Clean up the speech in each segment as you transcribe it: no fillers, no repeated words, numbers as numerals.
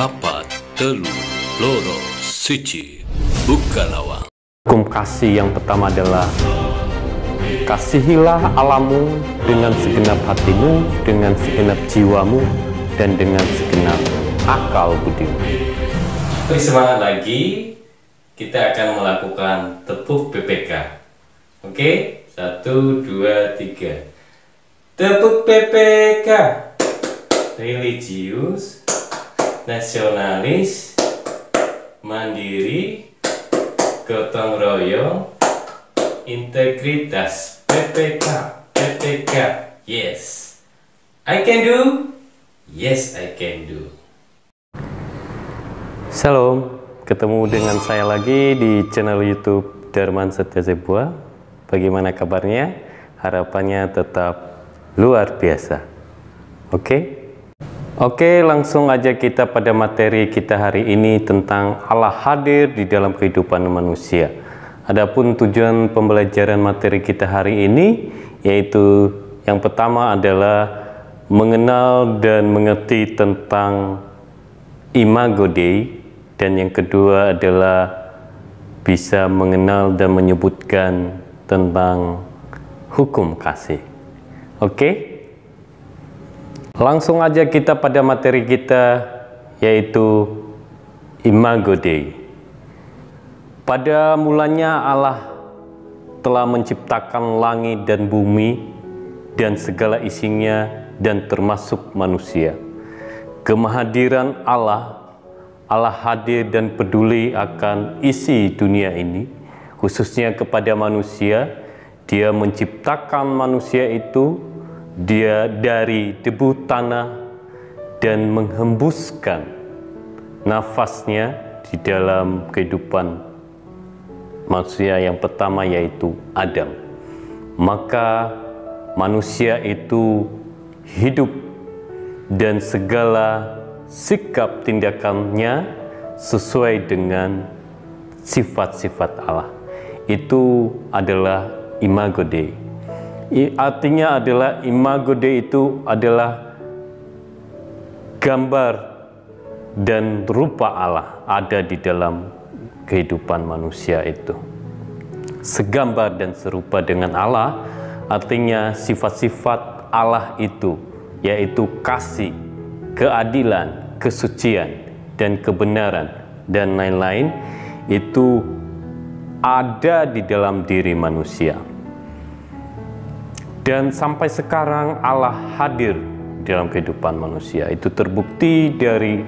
papat telu loro siji buka lawang. Hukum kasih yang pertama adalah kasihilah Allahmu dengan segenap hatimu, dengan segenap jiwamu, dan dengan segenap akal budimu. Bersemangat lagi, kita akan melakukan tepuk PPK. Oke, 1, 2, 3. Tepuk PPK. Religius, nasionalis, mandiri, gotong royong, integritas. PPK, PPK. Yes, I can do. Yes, I can do. Salam, ketemu dengan saya lagi di channel YouTube Darman Setia Zebua. Bagaimana kabarnya? Harapannya tetap luar biasa. Oke, langsung aja kita pada materi kita hari ini tentang Allah hadir di dalam kehidupan manusia. Adapun tujuan pembelajaran materi kita hari ini yaitu yang pertama adalah mengenal dan mengerti tentang Imago Dei, dan yang kedua adalah bisa mengenal dan menyebutkan tentang hukum kasih. Langsung aja kita pada materi kita yaitu Imago Dei. Pada mulanya Allah telah menciptakan langit dan bumi dan segala isinya dan termasuk manusia. Kemahadiran Allah hadir dan peduli akan isi dunia ini, khususnya kepada manusia. Dia menciptakan manusia itu, dia dari debu tanah dan menghembuskan nafasnya di dalam kehidupan manusia yang pertama yaitu Adam. Maka manusia itu hidup dan segala sikap tindakannya sesuai dengan sifat-sifat Allah. Itu adalah Imago Dei. Artinya adalah Imago Dei itu adalah gambar dan rupa Allah ada di dalam kehidupan manusia itu. Segambar dan serupa dengan Allah, artinya sifat-sifat Allah itu yaitu kasih, keadilan, kesucian, dan kebenaran, dan lain-lain itu ada di dalam diri manusia. Dan sampai sekarang Allah hadir dalam kehidupan manusia. Itu terbukti dari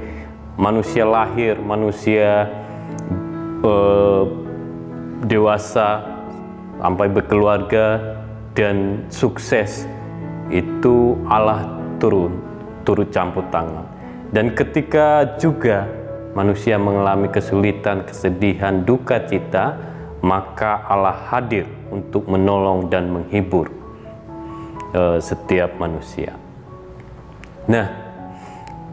manusia lahir, manusia dewasa, sampai berkeluarga dan sukses. Itu Allah turut campur tangan. Dan ketika juga manusia mengalami kesulitan, kesedihan, duka cita, maka Allah hadir untuk menolong dan menghibur setiap manusia. Nah,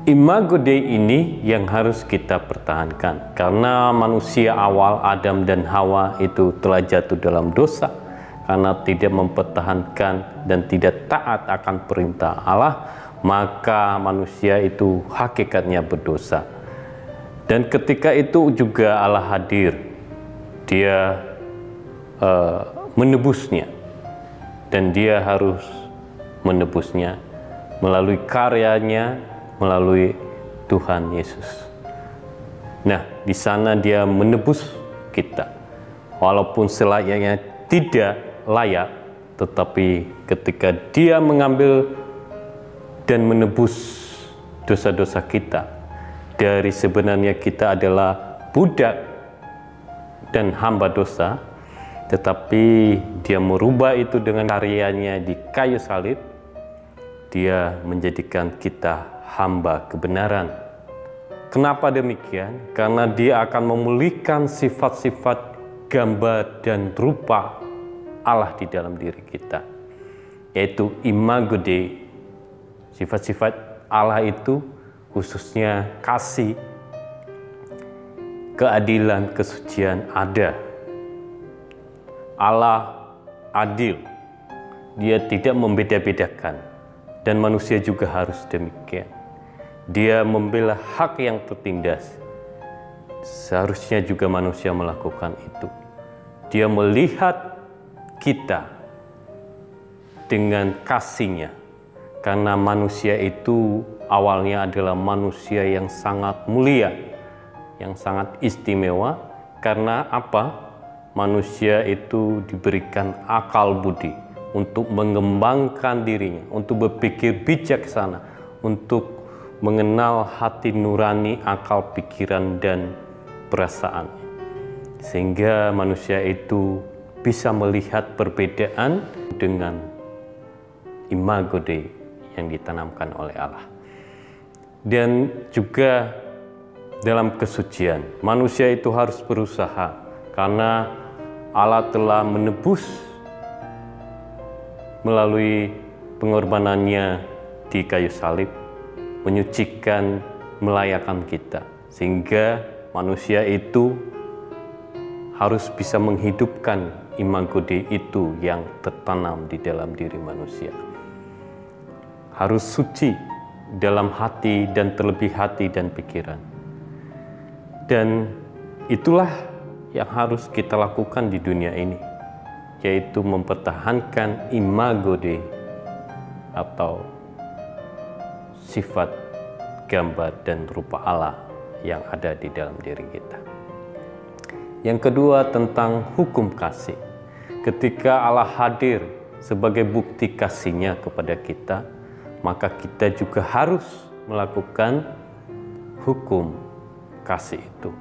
Imago Dei ini yang harus kita pertahankan, karena manusia awal Adam dan Hawa itu telah jatuh dalam dosa karena tidak mempertahankan dan tidak taat akan perintah Allah, maka manusia itu hakikatnya berdosa. Dan ketika itu juga Allah hadir, dia menebusnya, dan dia harus menebusnya melalui karyanya, melalui Tuhan Yesus. Nah, di sana dia menebus kita, walaupun selayaknya tidak layak, tetapi ketika dia mengambil dan menebus dosa-dosa kita, dari sebenarnya kita adalah budak dan hamba dosa, tetapi dia merubah itu dengan karyanya di kayu salib. Dia menjadikan kita hamba kebenaran. Kenapa demikian? Karena dia akan memulihkan sifat-sifat gambar dan rupa Allah di dalam diri kita, yaitu Imago Dei. Sifat-sifat Allah itu khususnya kasih, keadilan, kesucian ada. Allah adil, dia tidak membeda-bedakan, dan manusia juga harus demikian. Dia membela hak yang tertindas. Seharusnya juga manusia melakukan itu. Dia melihat kita dengan kasihnya, karena manusia itu awalnya adalah manusia yang sangat mulia, yang sangat istimewa. Karena apa? Manusia itu diberikan akal budi untuk mengembangkan dirinya, untuk berpikir bijaksana, untuk mengenal hati nurani, akal, pikiran, dan perasaan. Sehingga manusia itu bisa melihat perbedaan dengan imago Dei yang ditanamkan oleh Allah. Dan juga dalam kesucian, manusia itu harus berusaha, karena Allah telah menebus melalui pengorbanannya di kayu salib, menyucikan, melayakkan kita, sehingga manusia itu harus bisa menghidupkan imago Dei itu yang tertanam di dalam diri manusia. Harus suci dalam hati dan terlebih hati dan pikiran. Dan itulah yang harus kita lakukan di dunia ini, yaitu mempertahankan imago Dei atau sifat, gambar, dan rupa Allah yang ada di dalam diri kita. Yang kedua, tentang hukum kasih. Ketika Allah hadir sebagai bukti kasih-Nya kepada kita, maka kita juga harus melakukan hukum kasih itu.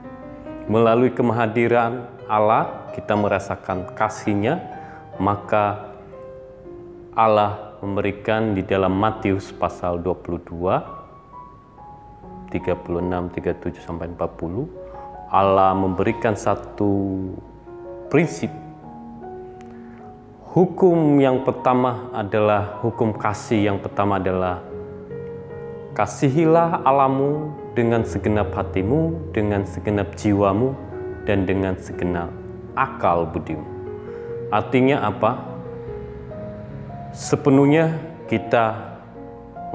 Melalui kehadiran Allah, kita merasakan kasih-Nya, maka Allah memberikan di dalam Matius pasal 22, 36, 37, sampai 40, Allah memberikan satu prinsip. Hukum yang pertama adalah, hukum kasih yang pertama adalah, kasihilah Allahmu dengan segenap hatimu, dengan segenap jiwamu, dan dengan segenap akal budimu. Artinya apa? Sepenuhnya kita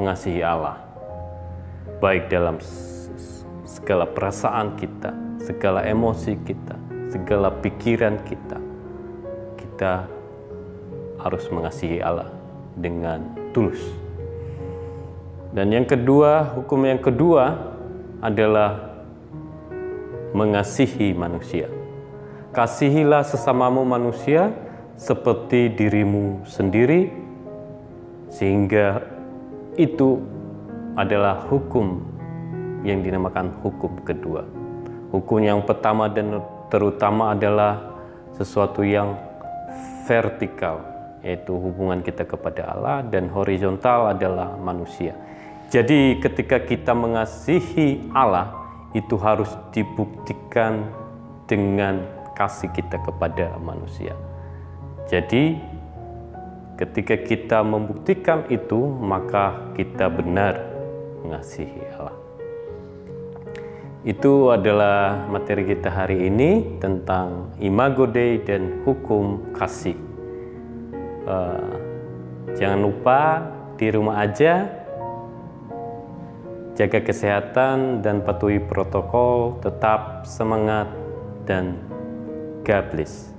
mengasihi Allah, baik dalam segala perasaan kita, segala emosi kita, segala pikiran kita. Kita harus mengasihi Allah dengan tulus. Dan yang kedua, hukum yang kedua adalah mengasihi manusia. Kasihilah sesamamu manusia seperti dirimu sendiri, sehingga itu adalah hukum yang dinamakan hukum kedua. Hukum yang pertama dan terutama adalah sesuatu yang vertikal, yaitu hubungan kita kepada Allah, dan horizontal adalah manusia. Jadi ketika kita mengasihi Allah, itu harus dibuktikan dengan kasih kita kepada manusia. Jadi ketika kita membuktikan itu, maka kita benar mengasihi Allah. Itu adalah materi kita hari ini tentang imago Dei dan hukum kasih. Jangan lupa di rumah aja, jaga kesehatan dan patuhi protokol, tetap semangat, dan God bless.